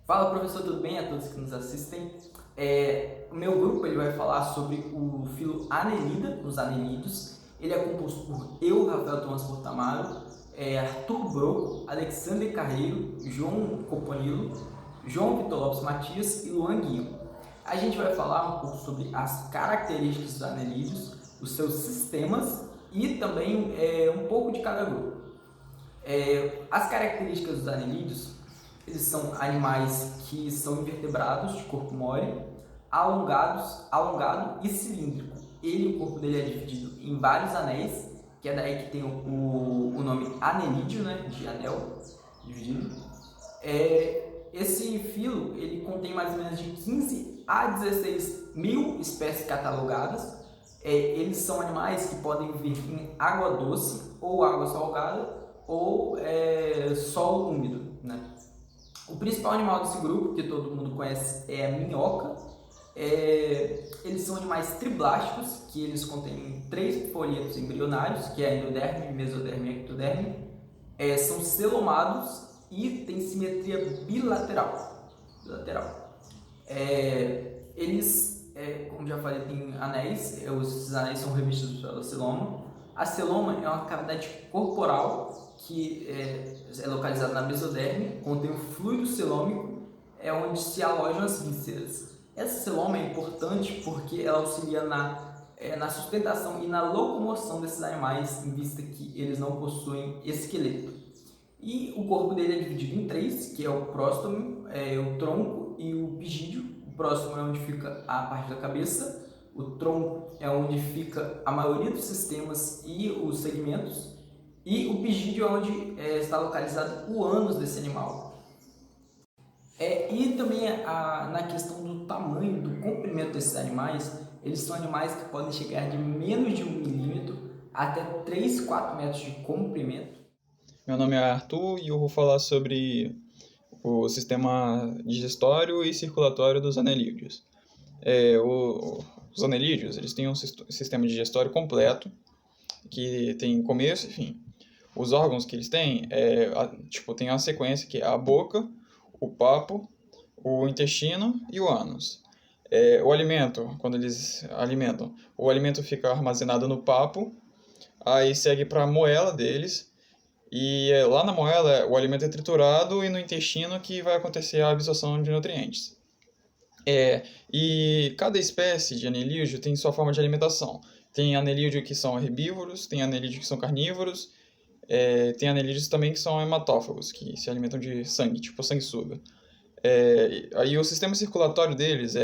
Fala professor, tudo bem a todos que nos assistem? O meu grupo ele vai falar sobre o filo Anelida, os anenídeos. Ele é composto por eu, Rafael Thomas Portamaro, Arthur Broco, Alexandre Carreiro, João Coponilo, João Vitor Lopes Matias e Luan Guinho. A gente vai falar um pouco sobre as características dos anenídeos, os seus sistemas e também um pouco de cada grupo. As características dos anelídeos, eles são animais que são invertebrados, de corpo mole, alongado e cilíndrico. O corpo dele é dividido em vários anéis, que é daí que tem o nome anelídeo, né, de anel dividido. Esse filo ele contém mais ou menos de 15 a 16 mil espécies catalogadas. Eles são animais que podem viver em água doce ou água salgada ou solo úmido, né? O principal animal desse grupo, que todo mundo conhece, é a minhoca. Eles são animais triblásticos, que eles contêm três folhetos embrionários, que é a endoderme, mesoderme e ectoderme. São celomados e têm simetria bilateral. Como já falei, têm anéis. Esses anéis são revestidos pela celoma. A celoma é uma cavidade corporal que é localizada na mesoderme, contém o fluido celômico, onde se alojam as vísceras. Essa celoma é importante porque ela auxilia na sustentação e na locomoção desses animais, em vista que eles não possuem esqueleto. E o corpo dele é dividido em três, que é o próstomo, o tronco e o pigídeo. O próstomo é onde fica a parte da cabeça, o tronco é onde fica a maioria dos sistemas e os segmentos, e o pigídeo é onde está localizado o ânus desse animal. E também na questão do tamanho, do comprimento desses animais, eles são animais que podem chegar de menos de 1 milímetro até 3, 4 metros de comprimento. Meu nome é Arthur e eu vou falar sobre o sistema digestório e circulatório dos anelídeos. Os anelídeos, eles têm um sistema digestório completo, que tem começo e fim. Os órgãos que eles têm, tem a sequência que é a boca, o papo, o intestino e o ânus. O alimento, quando eles alimentam, o alimento fica armazenado no papo, aí segue para a moela deles, e lá na moela o alimento é triturado e no intestino que vai acontecer a absorção de nutrientes. E cada espécie de anelídeo tem sua forma de alimentação. Tem anelídeo que são herbívoros, tem anelídeo que são carnívoros, tem anelídeos também que são hematófagos, que se alimentam de sangue, tipo sanguessuga. Aí o sistema circulatório deles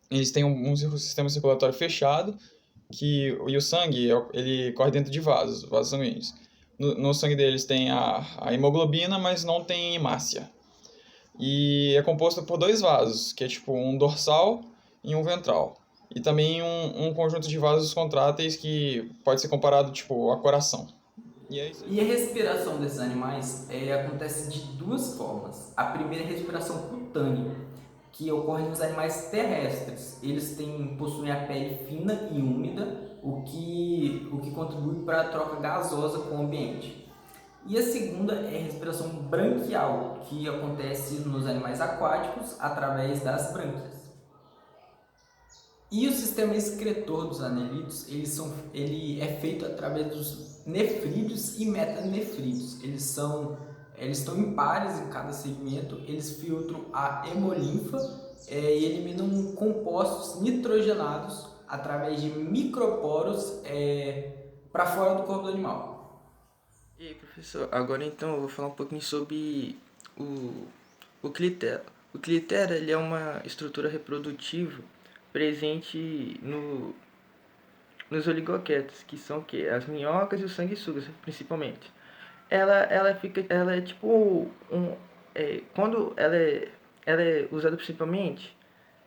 eles têm um sistema circulatório fechado, e o sangue ele corre dentro de vasos sanguíneos. No sangue deles tem a hemoglobina, mas não tem hemácia. E é composto por dois vasos, que é tipo um dorsal e um ventral. E também um conjunto de vasos contráteis que pode ser comparado tipo a coração. E é isso aí. E a respiração desses animais acontece de duas formas. A primeira é a respiração cutânea, que ocorre nos animais terrestres. Possuem a pele fina e úmida, o que contribui para a troca gasosa com o ambiente. E a segunda é a respiração branquial, que acontece nos animais aquáticos através das brânquias. E o sistema excretor dos anelídeos, ele é feito através dos nefrídeos e metanefrídeos. Eles estão em pares em cada segmento, eles filtram a hemolinfa e eliminam compostos nitrogenados através de microporos para fora do corpo do animal. E aí, professor, agora então eu vou falar um pouquinho sobre o, o clitero. O clitero ele é uma estrutura reprodutiva presente nos oligoquetos, que são o quê? As minhocas e os sanguessugas, principalmente. Ela é tipo quando ela é usada principalmente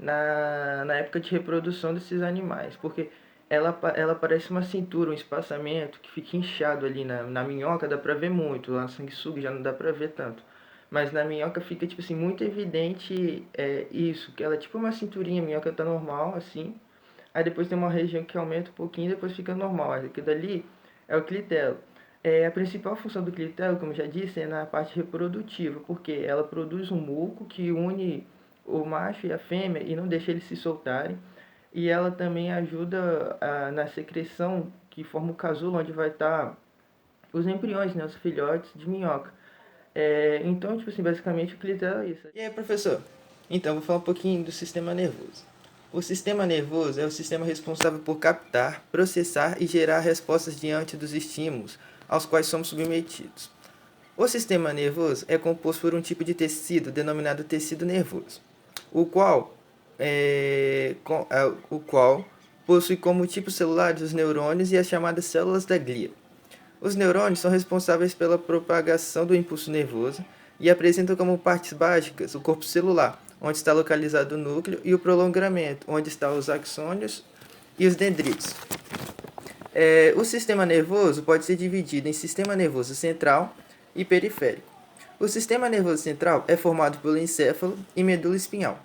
na época de reprodução desses animais, porque ela parece uma cintura, um espaçamento que fica inchado ali na minhoca, dá pra ver muito, lá na sanguessuga já não dá pra ver tanto. Mas na minhoca fica, tipo assim, muito evidente isso, que ela é tipo uma cinturinha, a minhoca tá normal, assim. Aí depois tem uma região que aumenta um pouquinho e depois fica normal. Aquilo dali é o clitelo. A principal função do clitelo, como eu já disse, é na parte reprodutiva, porque ela produz um muco que une o macho e a fêmea e não deixa eles se soltarem. E ela também ajuda na secreção que forma o casulo, onde vai estar os embriões, né, os filhotes de minhoca. Então, tipo assim, basicamente o clitelo é isso. E aí, professor? Então, vou falar um pouquinho do sistema nervoso. O sistema nervoso é o sistema responsável por captar, processar e gerar respostas diante dos estímulos aos quais somos submetidos. O sistema nervoso é composto por um tipo de tecido denominado tecido nervoso, o qual possui como tipo celular os neurônios e as chamadas células da glia. Os neurônios são responsáveis pela propagação do impulso nervoso e apresentam como partes básicas o corpo celular, onde está localizado o núcleo, e o prolongamento, onde estão os axônios e os dendritos. O sistema nervoso pode ser dividido em sistema nervoso central e periférico. O sistema nervoso central é formado pelo encéfalo e medula espinhal.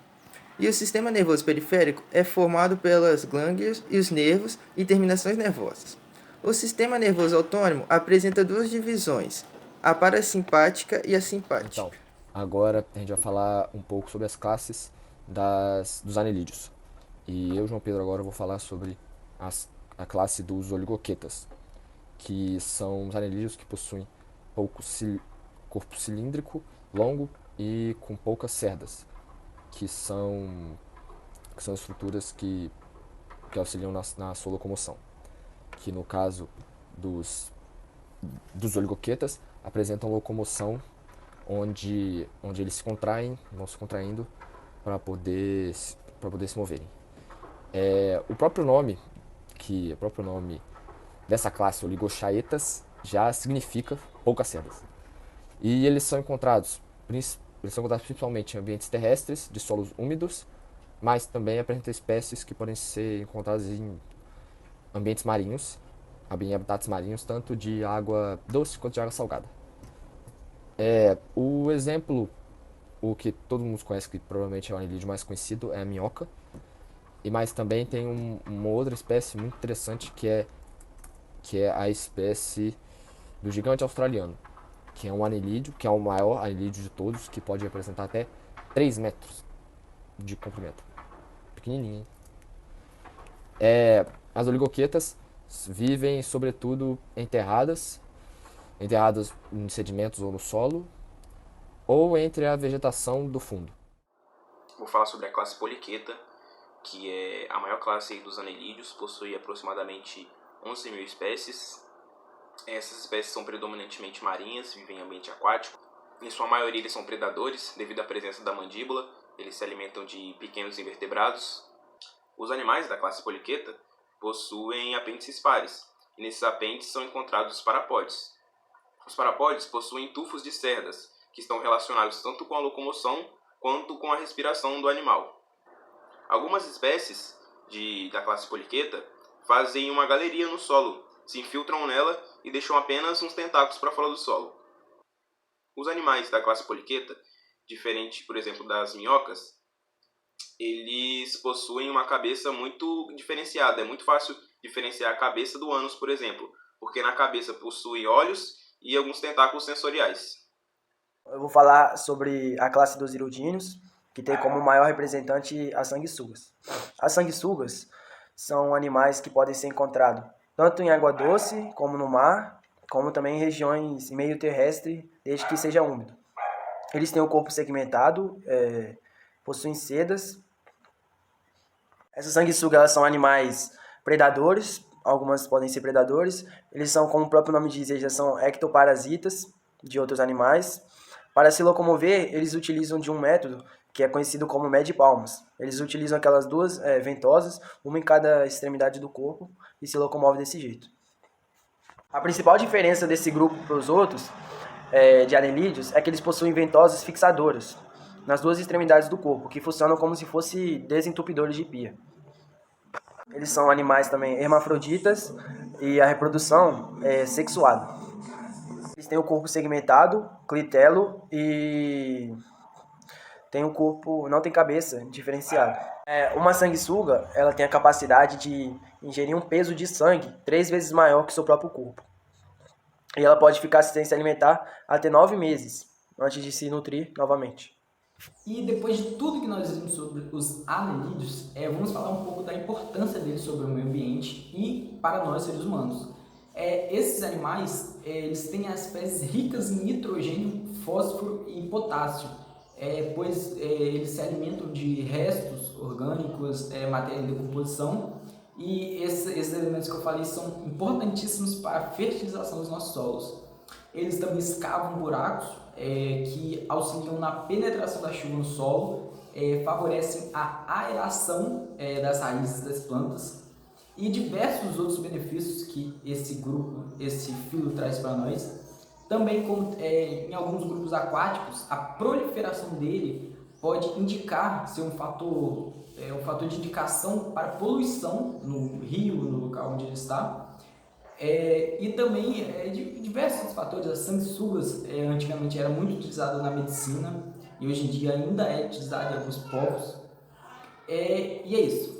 E o sistema nervoso periférico é formado pelas glândulas e os nervos e terminações nervosas. O sistema nervoso autônomo apresenta duas divisões, a parasimpática e a simpática. Então, agora a gente vai falar um pouco sobre as classes dos anelídeos. E eu, João Pedro, agora vou falar sobre a classe dos oligoquetas, que são os anelídeos que possuem corpo cilíndrico, longo e com poucas cerdas, que são estruturas que auxiliam na sua locomoção. Que no caso dos oligoquetas apresentam locomoção onde eles se contraem, vão se contraindo para poder se moverem. O próprio nome dessa classe, oligochaetas, já significa poucas cerdas. E eles são encontrados principalmente em ambientes terrestres, de solos úmidos, mas também apresentam espécies que podem ser encontradas em ambientes marinhos, em habitats marinhos, tanto de água doce quanto de água salgada. O exemplo, o que todo mundo conhece, que provavelmente é o anelídeo mais conhecido, é a minhoca. Mas também tem uma outra espécie muito interessante que é a espécie do gigante australiano, que é um anelídeo, que é o maior anelídeo de todos, que pode representar até 3 metros de comprimento. Pequenininho, hein? As oligoquetas vivem sobretudo enterradas em sedimentos ou no solo, ou entre a vegetação do fundo. Vou falar sobre a classe poliqueta, que é a maior classe dos anelídeos, possui aproximadamente 11 mil espécies. Essas espécies são predominantemente marinhas, vivem em ambiente aquático. Em sua maioria eles são predadores, devido à presença da mandíbula, eles se alimentam de pequenos invertebrados. Os animais da classe poliqueta possuem apêndices pares, e nesses apêndices são encontrados os parapódios. Os parapódios possuem tufos de cerdas, que estão relacionados tanto com a locomoção quanto com a respiração do animal. Algumas espécies da classe poliqueta fazem uma galeria no solo, se infiltram nela e deixam apenas uns tentáculos para fora do solo. Os animais da classe poliqueta, diferente, por exemplo, das minhocas, eles possuem uma cabeça muito diferenciada. É muito fácil diferenciar a cabeça do ânus, por exemplo, porque na cabeça possui olhos e alguns tentáculos sensoriais. Eu vou falar sobre a classe dos hirudíneos, que tem como maior representante as sanguessugas. As sanguessugas são animais que podem ser encontrados tanto em água doce, como no mar, como também em regiões meio terrestre, desde que seja úmido. Eles têm o corpo segmentado, possuem sedas. Essas sanguessugas elas são animais predadores, algumas podem ser predadores. Eles são, como o próprio nome diz, eles são ectoparasitas de outros animais. Para se locomover, eles utilizam de um método que é conhecido como mede-palmas. Eles utilizam aquelas duas ventosas, uma em cada extremidade do corpo, e se locomovem desse jeito. A principal diferença desse grupo para os outros de anelídeos é que eles possuem ventosas fixadoras nas duas extremidades do corpo, que funcionam como se fossem desentupidores de pia. Eles são animais também hermafroditas e a reprodução é sexuada. Eles têm o corpo segmentado, clitelo e tem um corpo, não tem cabeça, diferenciado. Uma sanguessuga, ela tem a capacidade de ingerir um peso de sangue 3 vezes maior que seu próprio corpo. e ela pode ficar sem se alimentar até 9 meses antes de se nutrir novamente. E depois de tudo que nós vimos sobre os anelídeos, vamos falar um pouco da importância deles sobre o meio ambiente e para nós seres humanos. Esses animais eles têm as fezes ricas em nitrogênio, fósforo e potássio, pois eles se alimentam de restos orgânicos, matéria em decomposição, e esses elementos que eu falei são importantíssimos para a fertilização dos nossos solos. Eles também escavam buracos que auxiliam na penetração da chuva no solo, favorecem a aeração das raízes das plantas e diversos outros benefícios que esse filo traz para nós. Também, como em alguns grupos aquáticos, a proliferação dele pode indicar ser um fator de indicação para poluição no rio, no local onde ele está. E também diversos fatores. As sanguessugas antigamente era muito utilizada na medicina e hoje em dia ainda é utilizada em alguns povos. E é isso.